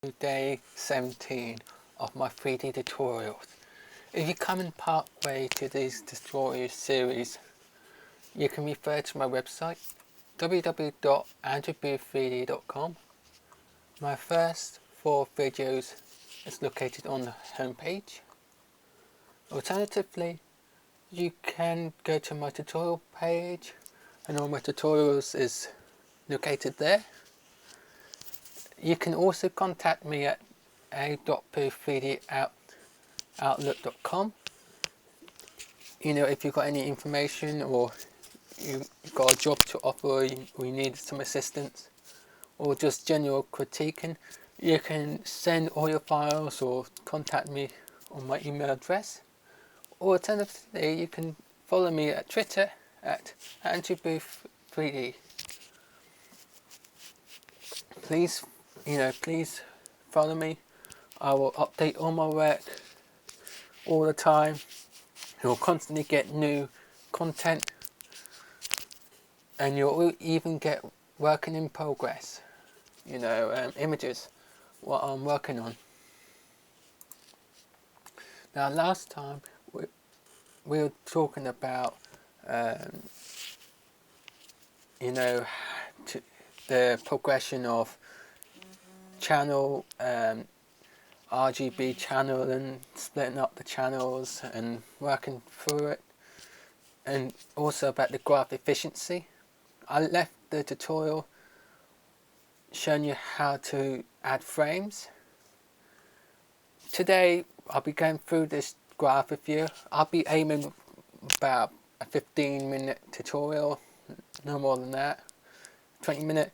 to day 17 of my 3D tutorials. If you come in part way to this tutorial series, you can refer to my website www.andrewbooth3d.com. My first 4 videos is located on the homepage. Alternatively, you can go to my tutorial page and all my tutorials is located there. You can also contact me at a.booth3d@outlook.com. If you've got any information or you've got a job to offer or you need some assistance or just general critiquing, you can send all your files or contact me on my email address. Or alternatively, you can follow me at Twitter at AndrewBooth3D. Please follow me. I will update all my work all the time. You'll constantly get new content, and you'll even get working in progress, images, what I'm working on. Now last time we were talking about the progression of channel, RGB channel, and splitting up the channels and working through it, and also about the graph efficiency. I left the tutorial showing you how to add frames. Today I'll be going through this graph with you. I'll be aiming about a 15-minute tutorial, no more than that. 20-minute.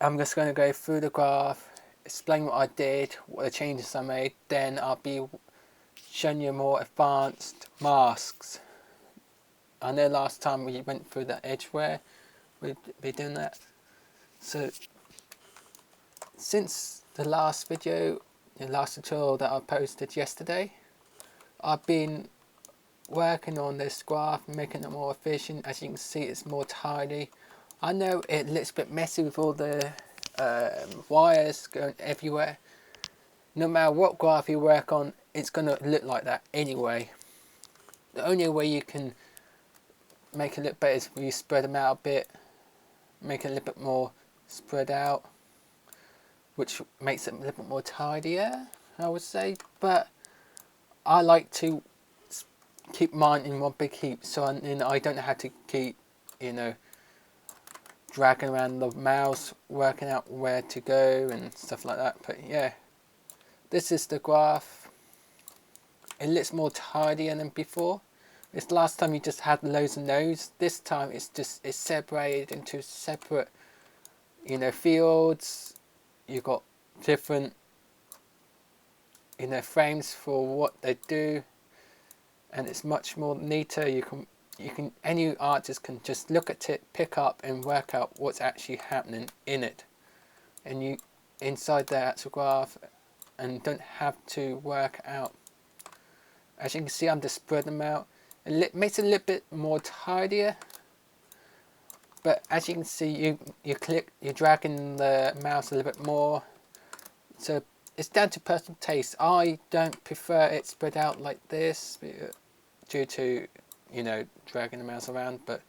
I'm just going to go through the graph, explain what I did, what the changes I made, then I'll be showing you more advanced masks. I know last time we went through the edgeware, we'll be doing that. So since the last video, the last tutorial that I posted yesterday, I've been working on this graph, making it more efficient. As you can see, it's more tidy. I know it looks a bit messy with all the wires going everywhere. No matter what graph you work on, it's going to look like that anyway. The only way you can make it look better is if you spread them out a bit, make it a little bit more spread out, which makes it a little bit more tidier, I would say. But I like to keep mine in one big heap, so I don't have to keep, dragging around the mouse, working out where to go and stuff like that. But yeah, this is the graph. It looks more tidier than before. This last time you just had loads of nodes. This time it's separated into separate, fields. You've got different, frames for what they do, and it's much more neater. Any artist can just look at it, pick up and work out what's actually happening in it, and you inside the actual graph, and don't have to work out. As you can see, I'm just spreading them out. It makes it a little bit more tidier, but as you can see, you're dragging the mouse a little bit more, so it's down to personal taste. I don't prefer it spread out like this due to dragging the mouse around, but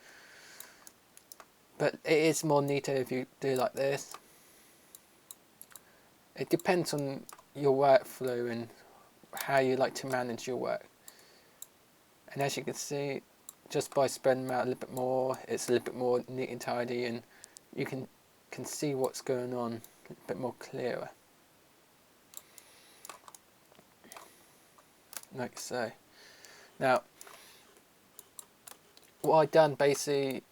it is more neater if you do like this. It depends on your workflow and how you like to manage your work. And as you can see, just by spreading them out a little bit more, it's a little bit more neat and tidy, and you can see what's going on a bit more clearer, like so. Now what I done basically,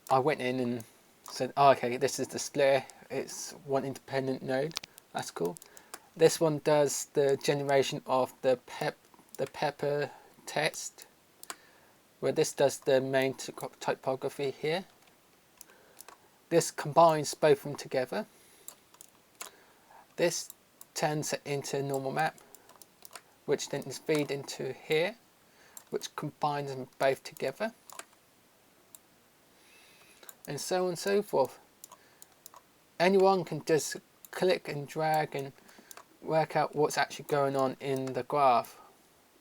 I went in and said, okay, this is the splitter. It's one independent node. That's cool. This one does the generation of the pepper text, where this does the main typography here. This combines both of them together. This turns it into a normal map, which then is feed into here, which combines them both together, and so on and so forth. Anyone can just click and drag and work out what's actually going on in the graph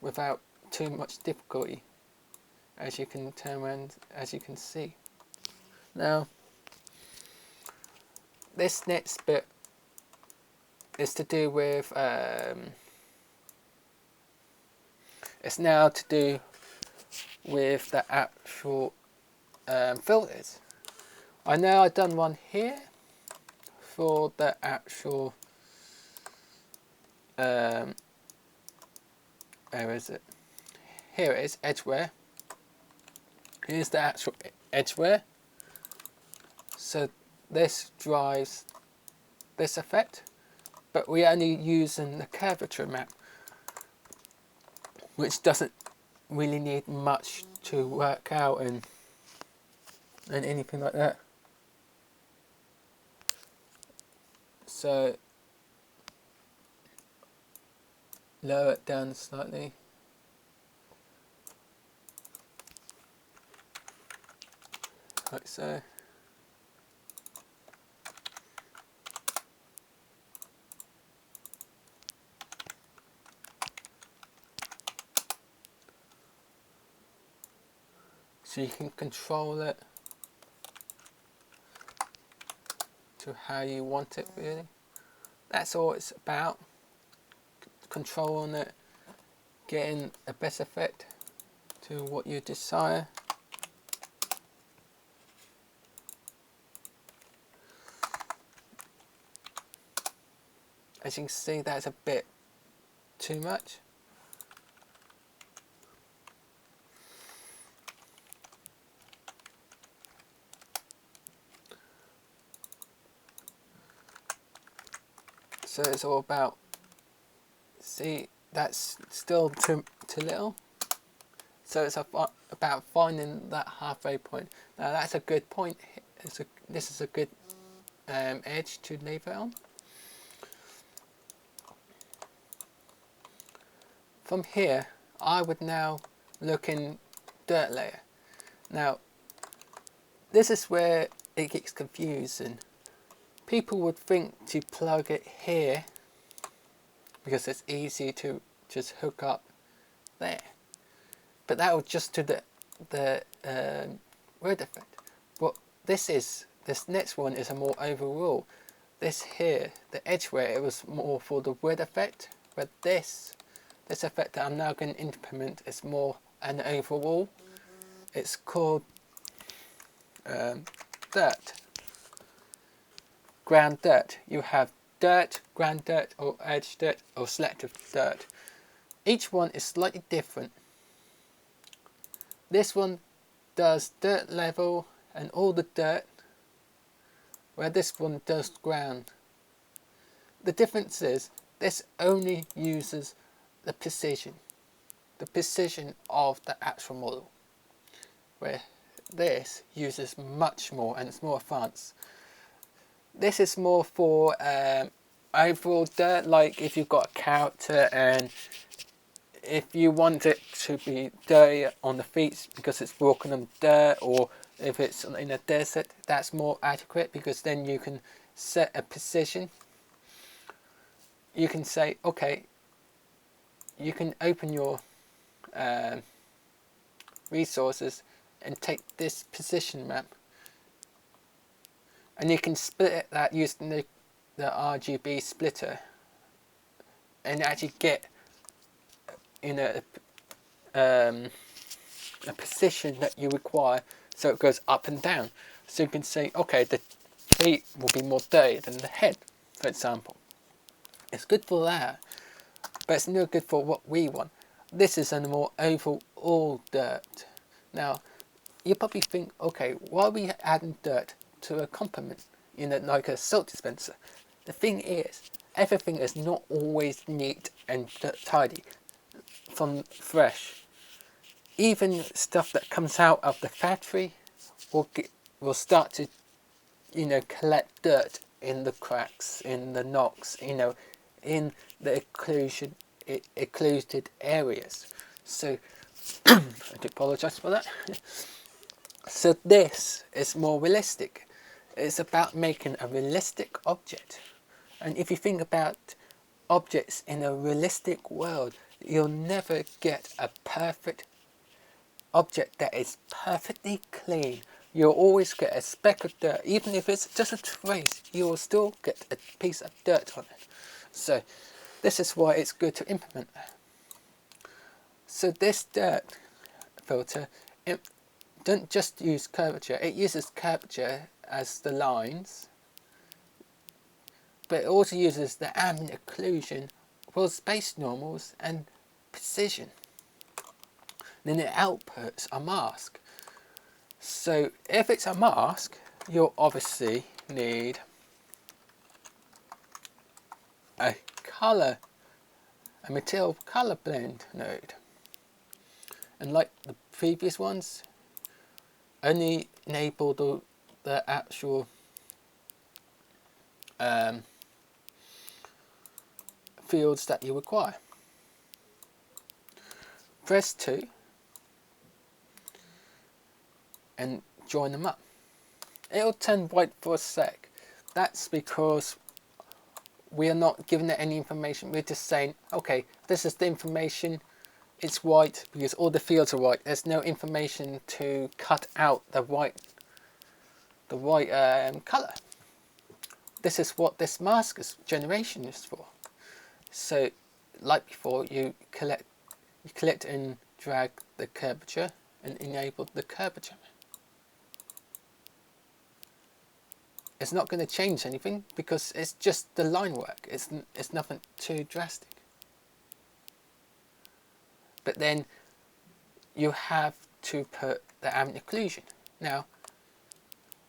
without too much difficulty, as you can turn around, as you can see. Now, this next bit is to do with it's now to do with the actual filters. I know I've done one here for the actual where is it? Here it is, edgeware. Here's the actual edgeware. So this drives this effect, but we're only using the curvature map, which doesn't really need much to work out and anything like that. So lower it down slightly. Like so. So you can control it to how you want it, really. That's all it's about. Controlling it, getting a best effect to what you desire. As you can see, that's a bit too much. So it's all about, see, that's still too little. So it's about finding that halfway point. Now that's a good point. This is a good edge to leave it on. From here, I would now look in dirt layer. Now, this is where it gets confusing. People would think to plug it here because it's easy to just hook up there, but that would just do the word effect. What this next one is a more overall. This here, the edgeware, it was more for the word effect, but this effect that I'm now going to implement is more an overall. It's called dirt. Ground dirt. You have dirt, ground dirt, or edge dirt, or selective dirt. Each one is slightly different. This one does dirt level and all the dirt, where this one does ground. The difference is this only uses the precision of the actual model, where this uses much more and it's more advanced. This is more for overall dirt, like if you've got a character and if you want it to be dirty on the feet because it's walking on dirt, or if it's in a desert, that's more adequate because then you can set a precision. You can say, okay, you can open your resources and take this position map, and you can split that using the RGB splitter and actually get a position that you require, so it goes up and down. So you can say, okay, the feet will be more dirty than the head, for example. It's good for that, but it's no good for what we want. This is a more overall dirt. Now, you probably think, okay, why are we adding dirt to a complement, like a salt dispenser? The thing is, everything is not always neat and tidy from fresh. Even stuff that comes out of the factory will start to, collect dirt in the cracks, in the knocks, in the occluded areas. So, I do apologise for that. So this is more realistic. It's about making a realistic object. And if you think about objects in a realistic world, you'll never get a perfect object that is perfectly clean. You'll always get a speck of dirt. Even if it's just a trace, you'll still get a piece of dirt on it. So this is why it's good to implement that. So this dirt filter, it don't just use curvature, it uses curvature as the lines, but it also uses the ambient occlusion, world space normals, and precision. Then it outputs a mask. So if it's a mask, you'll obviously need a material color blend node. And like the previous ones, only enable the actual fields that you require. Press 2 and join them up. It'll turn white for a sec. That's because we are not giving it any information. We're just saying, okay, this is the information. It's white because all the fields are white. There's no information to cut out the white color. This is what this mask generation is for. So, like before, you collect and drag the curvature and enable the curvature. It's not going to change anything because it's just the line work. It's nothing too drastic. But then you have to put the ambient occlusion. Now,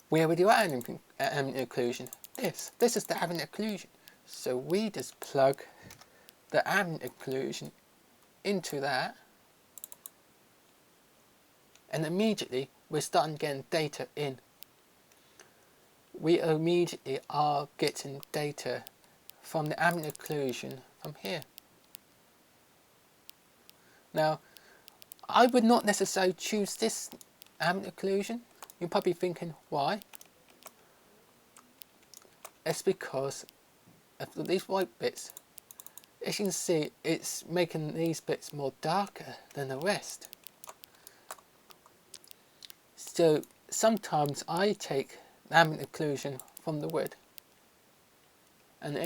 where would you add ambient occlusion? This is the ambient occlusion. So we just plug the ambient occlusion into that, and immediately we're starting getting data in. We immediately are getting data from the ambient occlusion from here. Now, I would not necessarily choose this ambient occlusion. You're probably thinking, why? It's because of these white bits. As you can see, it's making these bits more darker than the rest. So sometimes I take ambient occlusion from the wood, and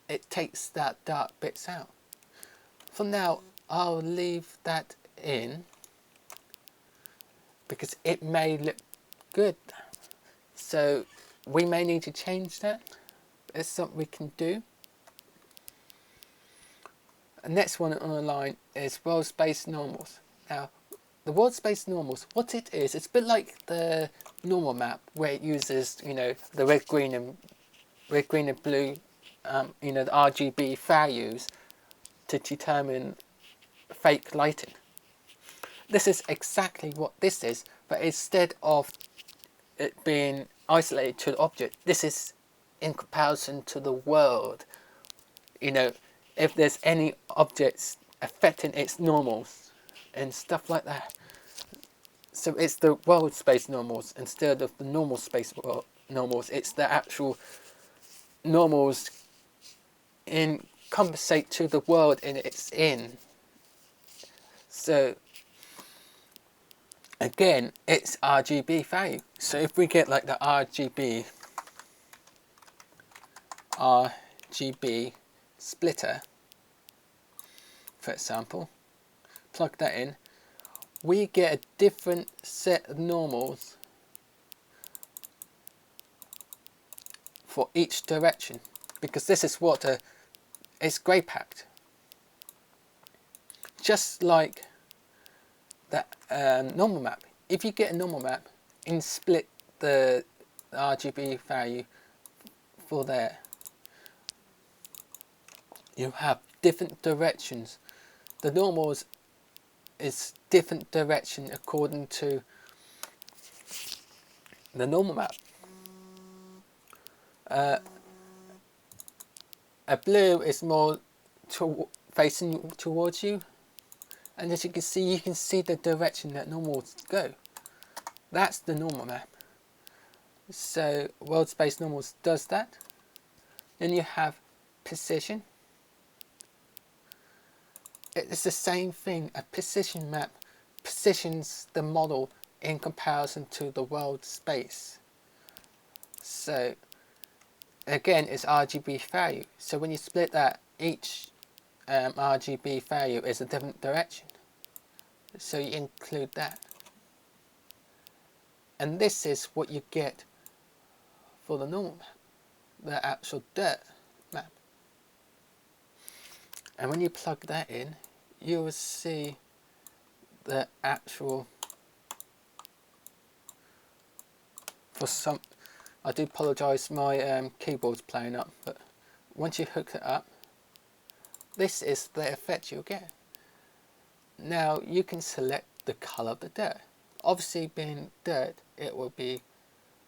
it takes that dark bits out. For now, I'll leave that in because it may look good. So we may need to change that. It's something we can do. The next one on the line is world space normals. Now, the world space normals, what it is, it's a bit like the normal map where it uses, the red, green, and blue, the RGB values to determine fake lighting. This is exactly what this is, but instead of it being isolated to the object, this is in comparison to the world. If there's any objects affecting its normals and stuff like that. So it's the world space normals instead of the normal space normals. It's the actual normals compensate to the world it's in. So again, it's RGB value. So if we get like the RGB splitter, for example, plug that in, we get a different set of normals for each direction, because this is what it's grey packed. Just like the normal map. If you get a normal map and split the RGB value for there, you have different directions. The normals is different direction according to the normal map. A blue is more facing towards you, and as you can see the direction that normals go. That's the normal map. So world space normals does that. Then you have precision. It's the same thing. A precision map positions the model in comparison to the world space. So again, it's RGB value. So when you split that, each RGB value is a different direction. So you include that. And this is what you get for the normal map, the actual dirt map. And when you plug that in, you will see the actual, for some, I do apologise, my keyboard's playing up, but once you hook it up, this is the effect you'll get. Now you can select the colour of the dirt. Obviously, being dirt, it will be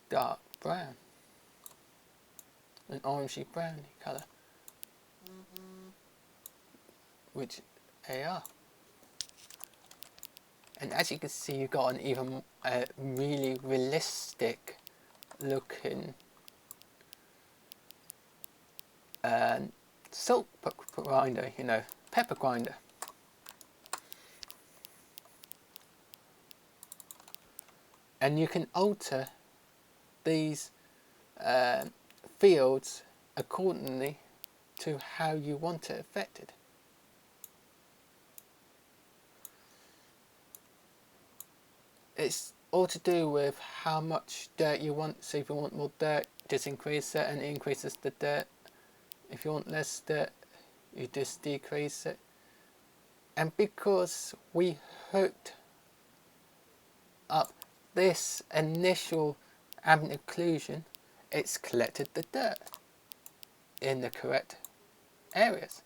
dark brown, an orangey browny colour, which they are. And as you can see, you've got an even really realistic looking salt grinder, you know, pepper grinder. And you can alter these fields accordingly to how you want it affected. It's all to do with how much dirt you want. So if you want more dirt, just increase it and it increases the dirt. If you want less dirt, you just decrease it. And because we hooked up this initial ambient occlusion, it's collected the dirt in the correct areas.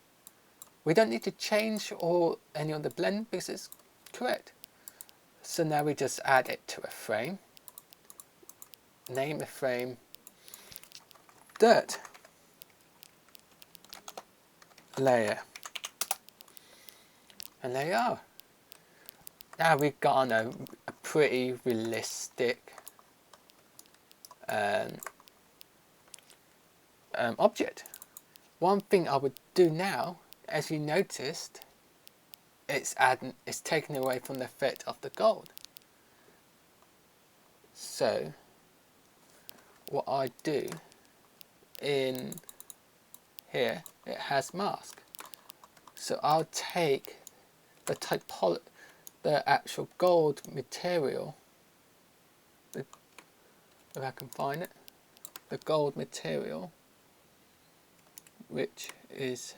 We don't need to change any of the blend because it's correct. So now we just add it to a frame. Name the frame dirt layer. And there you are. Now we've got a pretty realistic object. One thing I would do now, as you noticed, it's taken away from the effect of the gold. So what I do in here, it has mask. So I'll take the actual gold material, if I can find it, the gold material, which is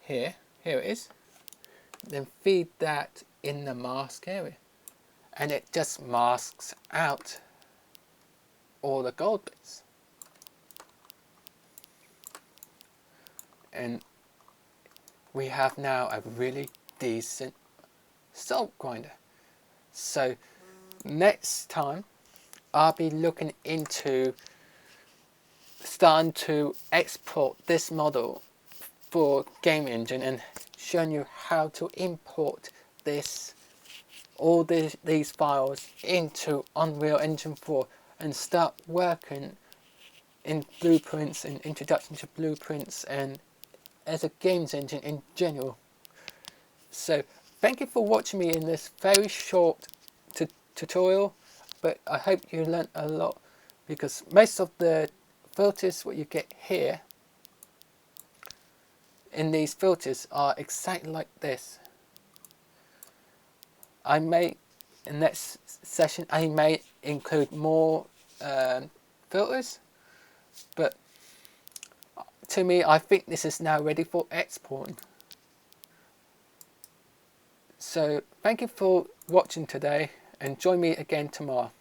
here it is, then feed that in the mask area, and it just masks out all the gold bits. And we have now a really decent salt grinder. So next time I'll be looking into starting to export this model for Game Engine and showing you how to import all these files into Unreal Engine 4 and start working in blueprints and introduction to blueprints and as a games engine in general. So thank you for watching me in this very short tutorial, but I hope you learned a lot, because most of the filters what you get here in these filters are exactly like this. I may, in next session, I may include more filters, but to me, I think this is now ready for exporting. So thank you for watching today, and join me again tomorrow.